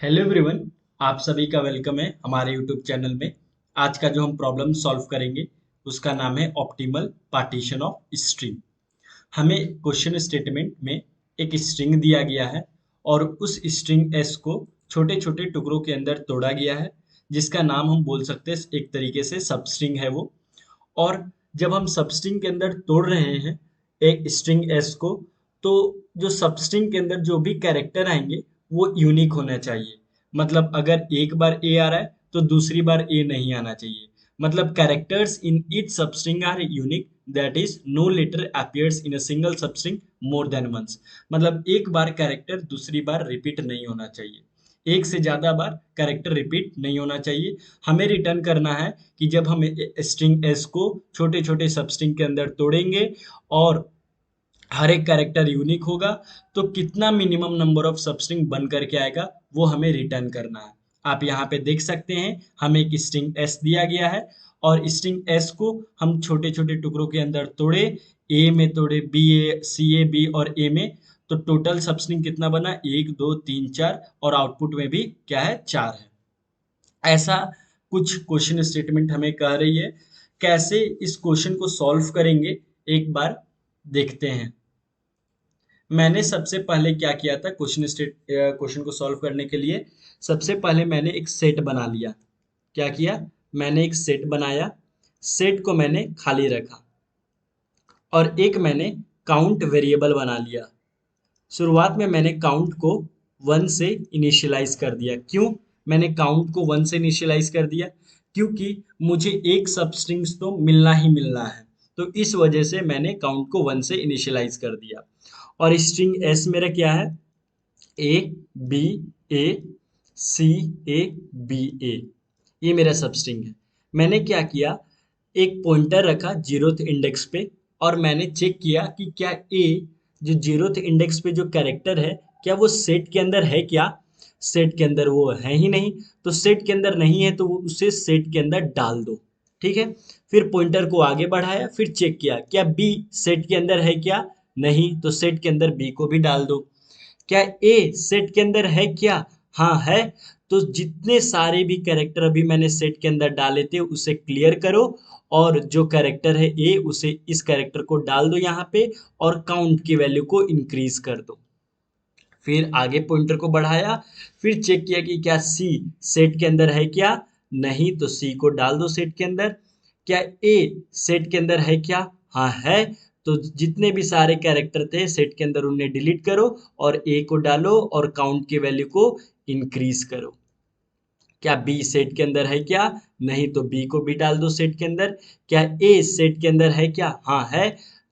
Hello everyone. आप सभी का वेलकम है हमारे यूट्यूब चैनल में। आज का जो हम प्रॉब्लम सॉल्व करेंगे उसका नाम है ऑप्टिमल पार्टीशन ऑफ स्ट्रिंग। हमें क्वेश्चन स्टेटमेंट में एक स्ट्रिंग दिया गया है और उस स्ट्रिंग एस को छोटे छोटे टुकड़ों के अंदर तोड़ा गया है, जिसका नाम हम बोल सकते हैं एक तरीके से सब स्ट्रिंग है वो। और जब हम सबस्ट्रिंग के अंदर तोड़ रहे हैं एक स्ट्रिंग एस को, तो जो सबस्ट्रिंग के अंदर जो भी कैरेक्टर आएंगे वो यूनिक होना चाहिए। मतलब अगर एक बार ए आ रहा है तो दूसरी बार ए नहीं आना चाहिए। मतलब characters in each substring are unique, that is no letter appears in a single substring more than once. मतलब एक बार कैरेक्टर दूसरी बार रिपीट नहीं होना चाहिए, एक से ज्यादा बार कैरेक्टर रिपीट नहीं होना चाहिए। हमें रिटर्न करना है कि जब हम स्ट्रिंग एस को छोटे छोटे सबस्ट्रिंग के अंदर तोड़ेंगे और हर एक कैरेक्टर यूनिक होगा, तो कितना मिनिमम नंबर ऑफ सबस्ट्रिंग बन करके आएगा वो हमें रिटर्न करना है। आप यहाँ पे देख सकते हैं हमें एक स्ट्रिंग एस दिया गया है और स्ट्रिंग एस को हम छोटे छोटे टुकड़ों के अंदर तोड़े, ए में तोड़े, B A C A B और ए में। तो टोटल सबस्ट्रिंग कितना बना, एक दो तीन चार, और आउटपुट में भी क्या है, चार है। ऐसा कुछ क्वेश्चन स्टेटमेंट हमें कह रही है। कैसे इस क्वेश्चन को सॉल्व करेंगे एक बार देखते हैं। मैंने सबसे पहले क्या किया था क्वेश्चन को सॉल्व करने के लिए, सबसे पहले मैंने एक सेट बना लिया। क्या किया, मैंने एक सेट बनाया। सेट को मैंने खाली रखा और एक मैंने काउंट वेरिएबल बना लिया। शुरुआत में मैंने काउंट को वन से इनिशियलाइज कर दिया। क्यों मैंने काउंट को वन से इनिशियलाइज कर दिया, क्योंकि मुझे एक सबस्ट्रिंग्स तो मिलना ही मिलना है। तो इस वजह से मैंने काउंट को वन से इनिशियलाइज कर दिया। और स्ट्रिंग एस मेरा क्या है, A B A C A B ए, ये मेरा सबस्ट्रिंग है। मैंने क्या किया, एक पॉइंटर रखा जीरोथ इंडेक्स पे और मैंने चेक किया कि क्या ए जो जीरोथ इंडेक्स पे जो कैरेक्टर है, क्या वो सेट के अंदर है क्या। सेट के अंदर वो है ही नहीं, तो सेट के अंदर नहीं है तो वो उसे सेट के अंदर डाल दो। ठीक है। फिर पॉइंटर को आगे बढ़ाया, फिर चेक किया क्या बी सेट के अंदर है क्या, नहीं, तो सेट के अंदर बी को भी डाल दो। क्या ए सेट के अंदर है क्या, हाँ है। तो जितने सारे भी कैरेक्टर अभी मैंने सेट के अंदर डाले थे उसे क्लियर करो, और जो कैरेक्टर है ए उसे इस कैरेक्टर को डाल दो यहाँ पे, और काउंट की वैल्यू को इंक्रीज कर दो। फिर आगे पॉइंटर को बढ़ाया, फिर चेक किया कि क्या सी सेट के अंदर है क्या, नहीं, तो सी को डाल दो सेट के अंदर। क्या ए सेट के अंदर है क्या, हाँ है। तो जितने भी सारे कैरेक्टर थे सेट के अंदर उन्हें डिलीट करो और ए को डालो और काउंट की वैल्यू को इंक्रीज करो। क्या बी सेट के अंदर है क्या, नहीं, तो बी को भी डाल दो सेट के अंदर। क्या ए सेट के अंदर है क्या, हाँ है।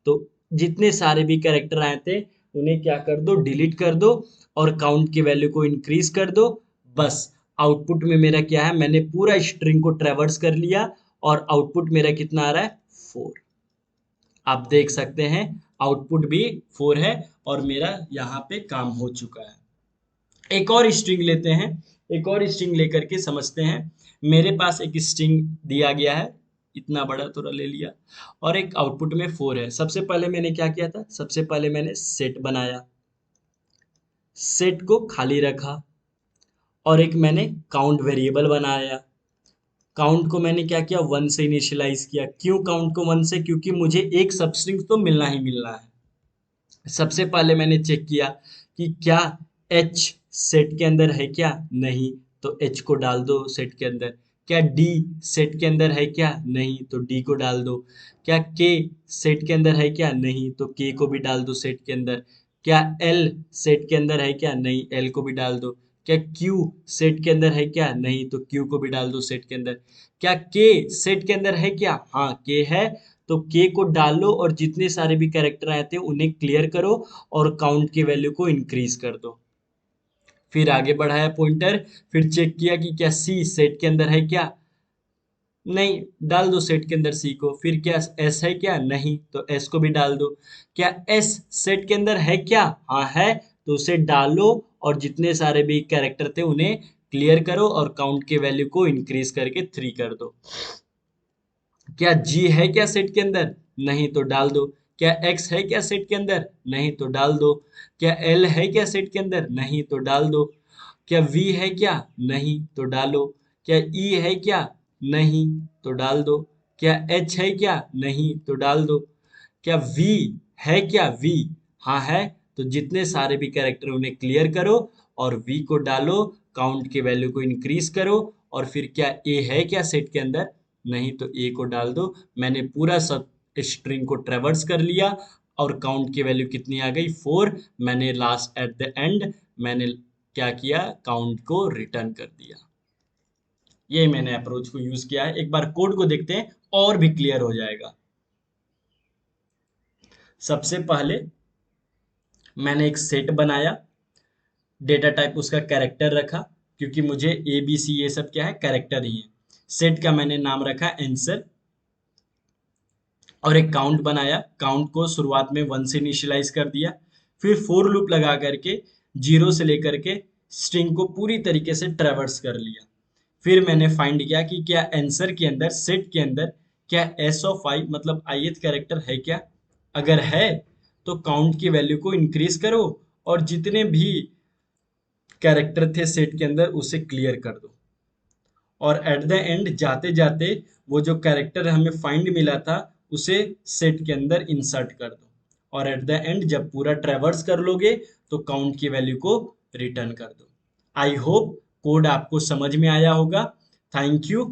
तो जितने सारे भी कैरेक्टर आए थे उन्हें क्या कर दो, डिलीट कर दो और काउंट की वैल्यू को इंक्रीज कर दो। बस आउटपुट में मेरा क्या है, मैंने पूरा स्ट्रिंग को ट्रेवर्स कर लिया और आउटपुट मेरा कितना आ रहा है, 4। आप देख सकते हैं आउटपुट भी 4 है और मेरा यहाँ पे काम हो चुका है। एक और स्ट्रिंग लेते हैं, एक और स्ट्रिंग लेकर के समझते हैं। मेरे पास एक स्ट्रिंग दिया गया है, इतना बड़ा थोड़ा ले लिया, और एक आउटपुट में 4 है। सबसे पहले मैंने क्या किया था, सबसे पहले मैंने सेट बनाया, सेट को खाली रखा और एक मैंने काउंट वेरिएबल बनाया। काउंट को मैंने क्या किया, वन से इनिशियलाइज किया। क्यों काउंट को वन से, क्योंकि मुझे एक सबस्ट्रिंग तो मिलना ही मिलना है। सबसे पहले मैंने चेक किया कि क्या एच सेट के अंदर है क्या, नहीं, तो एच को डाल दो सेट के अंदर। क्या डी सेट के अंदर है क्या, नहीं, तो डी को डाल दो। क्या के सेट के अंदर है क्या, नहीं, तो के को भी डाल दो सेट के अंदर। क्या एल सेट के अंदर है क्या, नहीं, एल को भी डाल दो। क्या क्यू सेट के अंदर है क्या, नहीं, तो क्यू को भी डाल दो सेट के अंदर। क्या के सेट के अंदर है क्या, हाँ के है। तो के को डालो और जितने सारे भी कैरेक्टर आए थे उन्हें क्लियर करो और काउंट की वैल्यू को इंक्रीज कर दो। फिर आगे बढ़ाया पॉइंटर, फिर चेक किया कि क्या सी सेट के अंदर है क्या, नहीं, डाल दो सेट के अंदर सी को। फिर क्या एस है क्या, नहीं, तो एस को भी डाल दो। क्या एस सेट के अंदर है क्या, हाँ है, तो उसे डालो और जितने सारे भी कैरेक्टर थे उन्हें क्लियर करो और काउंट की वैल्यू को इंक्रीज करके 3 कर दो। क्या जी है क्या सेट के अंदर, नहीं, तो डाल दो। क्या एक्स है क्या सेट के अंदर, नहीं, तो डाल दो। क्या एल है क्या सेट के अंदर, नहीं, तो डाल दो। क्या V है क्या? नहीं, तो डालो। क्या E है क्या? नहीं, तो डाल दो। क्या H है क्या? नहीं, तो डाल दो। क्या V है क्या? V हाँ है, तो जितने सारे भी कैरेक्टर उन्हें क्लियर करो और V को डालो, काउंट के वैल्यू को इंक्रीज करो। और फिर क्या A है क्या सेट के अंदर? नहीं, तो A को डाल दो। मैंने पूरा सब स्ट्रिंग को ट्रेवर्स कर लिया और काउंट की वैल्यू कितनी आ गई? 4। मैंने लास्ट एट द एंड मैंने क्या किया? काउंट को रिटर्न कर दिया। ये मैंने अप्रोच को यूज किया है। एक बार कोड को देखते हैं और भी क्लियर हो जाएगा। सबसे पहले मैंने एक सेट बनाया, डेटा टाइप उसका कैरेक्टर रखा, क्योंकि मुझे ए बी सी ये सब क्या है? कैरेक्टर ही है। सेट का मैंने नाम रखा आंसर और एक काउंट बनाया। काउंट को शुरुआत में 1 से इनिशियलाइज कर दिया। फिर फोर लूप लगा करके 0 से लेकर के स्ट्रिंग को पूरी तरीके से ट्रेवर्स कर लिया। फिर मैंने फाइंड किया कि क्या आंसर के अंदर, सेट के अंदर क्या एस ऑफ आई मतलब ith कैरेक्टर है क्या? अगर है तो काउंट की वैल्यू को इंक्रीज करो और जितने भी कैरेक्टर थे सेट के अंदर उसे क्लियर कर दो। और एट द एंड जाते जाते वो जो कैरेक्टर हमें फाइंड मिला था उसे सेट के अंदर इंसर्ट कर दो। और एट द एंड जब पूरा ट्रेवर्स कर लोगे तो काउंट की वैल्यू को रिटर्न कर दो। आई होप कोड आपको समझ में आया होगा। Thank you.